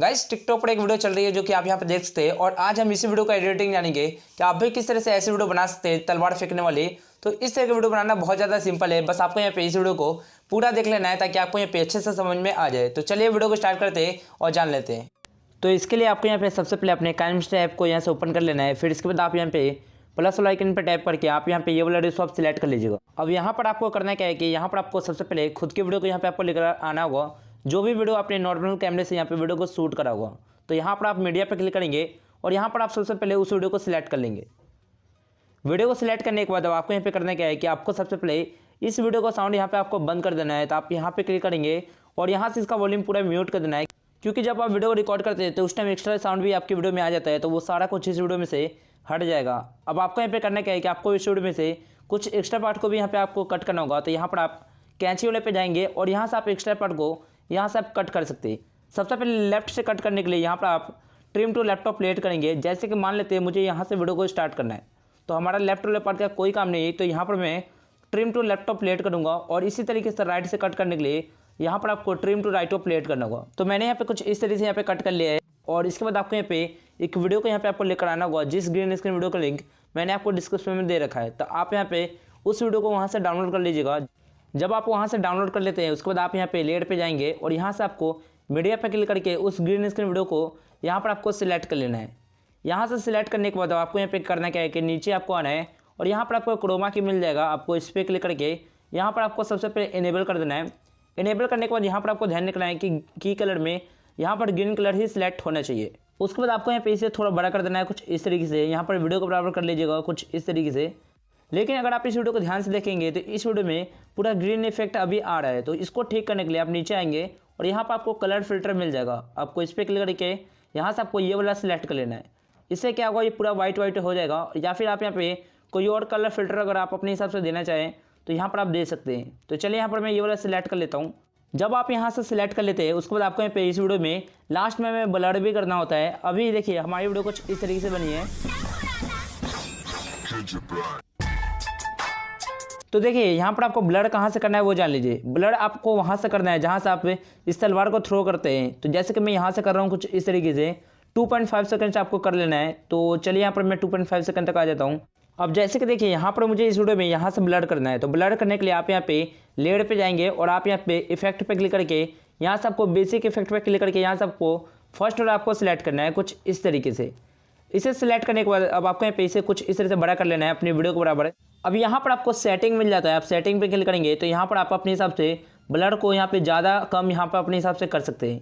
Guys TikTok पर एक video चल रही है जो कि आप यहाँ पे देख सकते हैं और आज हम इसी वीडियो का एडिटिंग जानेंगे कि आप भी किस तरह से ऐसी वीडियो बना सकते हैं तलवार फेंकने वाली। तो इस तरह की वीडियो बनाना बहुत ज़्यादा सिंपल है, बस आपको यहाँ पे इस वीडियो को पूरा देख लेना है ताकि आपको यहाँ पे अच्छे से समझ में आ जाए। तो चलिए वीडियो को स्टार्ट करते हैं और जान लेते हैं। तो इसके लिए आपको यहाँ पे सबसे पहले अपने काइसे ऐप को यहाँ से ओपन कर लेना है। फिर इसके बाद आप यहाँ पे प्लस वाला आइकन पर टैप करके आप यहाँ पे ये वाला रिसो आप सिलेक्ट कर लीजिएगा। अब यहाँ पर आपको करना क्या है कि यहाँ पर आपको सबसे पहले खुद की वीडियो को यहाँ पे आपको लेकर आना होगा। जो भी वीडियो आपने नॉर्मल कैमरे से यहाँ पे वीडियो को शूट करा होगा, तो यहाँ पर आप मीडिया पर क्लिक करेंगे और यहाँ पर आप सबसे पहले उस वीडियो को सिलेक्ट कर लेंगे। वीडियो को सिलेक्ट करने के बाद अब आपको यहाँ पे करना क्या है कि आपको सबसे पहले इस वीडियो का साउंड यहाँ पे आपको बंद कर देना है। तो आप यहाँ पे क्लिक करेंगे और यहाँ से इसका वॉल्यूम पूरा म्यूट कर देना है, क्योंकि जब आप वीडियो को रिकॉर्ड करते हैं तो उस टाइम एक्स्ट्रा साउंड भी आपकी वीडियो में आ जाता है, तो वो सारा कुछ इस वीडियो में से हट जाएगा। अब आपको यहाँ पे करना क्या है कि आपको इस वीडियो में से कुछ एक्स्ट्रा पार्ट को भी यहाँ पे आपको कट करना होगा। तो यहाँ पर आप कैंची वाले पे जाएंगे और यहाँ से आप एक्स्ट्रा पार्ट को यहाँ से आप कट कर सकते हैं। सबसे पहले लेफ्ट से कट करने के लिए यहाँ पर आप ट्रिम टू लैपटॉप प्लेट करेंगे। जैसे कि मान लेते हैं मुझे यहाँ से वीडियो को स्टार्ट करना है, तो हमारा लेफ्ट वाले पार्ट का कोई काम नहीं है, तो यहाँ पर मैं ट्रिम टू लैपटॉप प्लेट करूँगा। और इसी तरीके से राइट से कट करने के लिए यहाँ पर आपको ट्रिम टू राइट प्लेट करना होगा। तो मैंने यहाँ पे कुछ इस तरीके से यहाँ पे कट कर लिया है। और इसके बाद आपको यहाँ पे एक वीडियो को यहाँ पे आपको लेकर आना होगा, जिस ग्रीन स्क्रीन वीडियो का लिंक मैंने आपको डिस्क्रिप्शन में दे रखा है। तो आप यहाँ पे उस वीडियो को वहाँ से डाउनलोड कर लीजिएगा। जब आप वहाँ से डाउनलोड कर लेते हैं उसके बाद आप यहाँ पे लेयर पे जाएंगे और यहाँ से आपको मीडिया पे क्लिक करके उस ग्रीन स्क्रीन वीडियो को यहाँ पर आपको सिलेक्ट कर लेना है। यहाँ से सिलेक्ट करने के बाद आपको यहाँ पे करना क्या है कि नीचे आपको आना है और यहाँ पर आपको क्रोमा की मिल जाएगा। आपको इस पर क्लिक करके यहाँ पर आपको सबसे पहले इनेबल कर देना है। इनेबल करने के बाद यहाँ पर आपको ध्यान रखना है कि की कलर में यहाँ पर ग्रीन कलर ही सिलेक्ट होना चाहिए। उसके बाद आपको यहाँ पे इसे थोड़ा बड़ा कर देना है कुछ इस तरीके से। यहाँ पर वीडियो को बराबर कर लीजिएगा कुछ इस तरीके से। लेकिन अगर आप इस वीडियो को ध्यान से देखेंगे तो इस वीडियो में पूरा ग्रीन इफेक्ट अभी आ रहा है। तो इसको ठीक करने के लिए आप नीचे आएंगे और यहाँ पर आपको कलर फिल्टर मिल जाएगा। आपको इस पर क्लिक करके यहाँ से आपको ये वाला सिलेक्ट कर लेना है। इससे क्या होगा, ये पूरा वाइट हो जाएगा। या फिर आप यहाँ पे कोई और कलर फिल्टर अगर आप अपने हिसाब से देना चाहें तो यहाँ पर आप दे सकते हैं। तो चलिए यहाँ पर मैं ये वाला सिलेक्ट कर लेता हूँ। जब आप यहाँ से सिलेक्ट कर लेते हैं उसके बाद आपको यहाँ पे इस वीडियो में लास्ट में मैं ब्लर भी करना होता है। अभी देखिए हमारी वीडियो कुछ इस तरीके से बनी है। तो देखिए यहाँ पर आपको ब्लर कहाँ से करना है वो जान लीजिए। ब्लर आपको वहाँ से करना है जहाँ से आप इस तलवार को थ्रो करते हैं। तो जैसे कि मैं यहाँ से कर रहा हूँ कुछ इस तरीके से 2.5 सेकंड से आपको कर लेना है। तो चलिए यहाँ पर मैं 2.5 सेकंड तक आ जाता हूँ। अब जैसे कि देखिए यहाँ पर मुझे इस वीडियो में यहाँ से ब्लर करना है। तो ब्लर करने के लिए आप यहाँ पे लेयर पे जाएंगे और आप यहाँ पे इफेक्ट पे क्लिक करके यहाँ से आपको बेसिक इफेक्ट पे क्लिक करके यहाँ से आपको फर्स्ट वाला आपको सिलेक्ट करना है कुछ इस तरीके से। इसे सिलेक्ट करने के बाद अब आपको यहाँ पे इसे कुछ इस तरह से बड़ा कर लेना है अपनी वीडियो को बराबर। अब यहाँ पर आपको सेटिंग मिल जाता है। आप सेटिंग पे क्लिक करेंगे तो यहाँ पर आप अपने हिसाब से ब्लर को यहाँ पे ज़्यादा कम यहाँ पर अपने हिसाब से कर सकते हैं।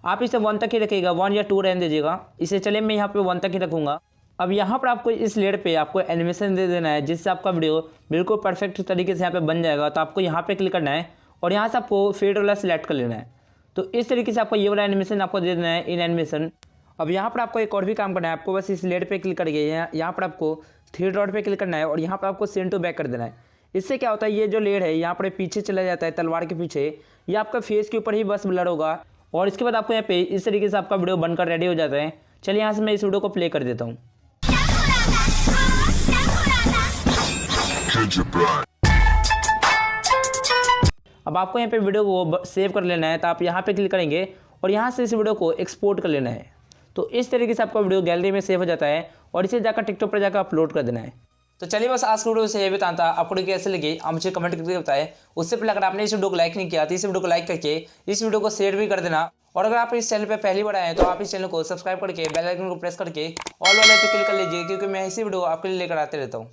आप इसे 1 तक ही रखिएगा, 1 या 2 रहने दीजिएगा। इसे चलिए मैं यहाँ पे 1 तक ही रखूँगा। अब यहाँ पर आपको इस लेयर पे आपको एनिमेशन दे देना है, जिससे आपका वीडियो बिल्कुल परफेक्ट तरीके से यहाँ पे बन जाएगा। तो आपको यहाँ पे क्लिक करना है और यहाँ से आपको फेड वाला सिलेक्ट कर लेना है। तो इस तरीके से आपको ये वाला एनिमेशन आपको दे देना है, इन एनिमेशन। अब यहाँ पर आपको एक और भी काम करना है। आपको बस इस लेयर पे क्लिक करके यहाँ पर आपको 3 डॉट पे क्लिक करना है और यहाँ पर आपको सेंड टू बैक कर देना है। इससे क्या होता है, ये जो लेयर है यहाँ पर पीछे चला जाता है तलवार के पीछे, ये आपका फेस के ऊपर ही बस ब्लर होगा। और इसके बाद आपको यहाँ पे इस तरीके से आपका वीडियो बनकर रेडी हो जाता है। चलिए यहाँ से मैं इस वीडियो को प्ले कर देता हूँ। अब आपको यहाँ पे वीडियो को सेव कर लेना है। तो आप यहाँ पे क्लिक करेंगे और यहाँ से इस वीडियो को एक्सपोर्ट कर लेना है। तो इस तरीके से आपका वीडियो गैलरी में सेव हो जाता है और इसे जाकर टिकटॉक पर जाकर अपलोड कर देना है। तो चलिए बस आज की वीडियो से ये बताना था। आपको वीडियो कैसे लगी आप मुझे कमेंट करके बताएं। उससे पहले अगर आपने इस वीडियो को लाइक नहीं किया तो इस वीडियो को लाइक करके इस वीडियो को शेयर भी कर देना। और अगर आप इस चैनल पे पहली बार आए हैं तो आप इस चैनल को सब्सक्राइब करके बेल आइकन को प्रेस करके ऑल वाले पे क्लिक कर लीजिए, क्योंकि मैं इसी वीडियो आपके लिए लेकर आते रहता हूँ।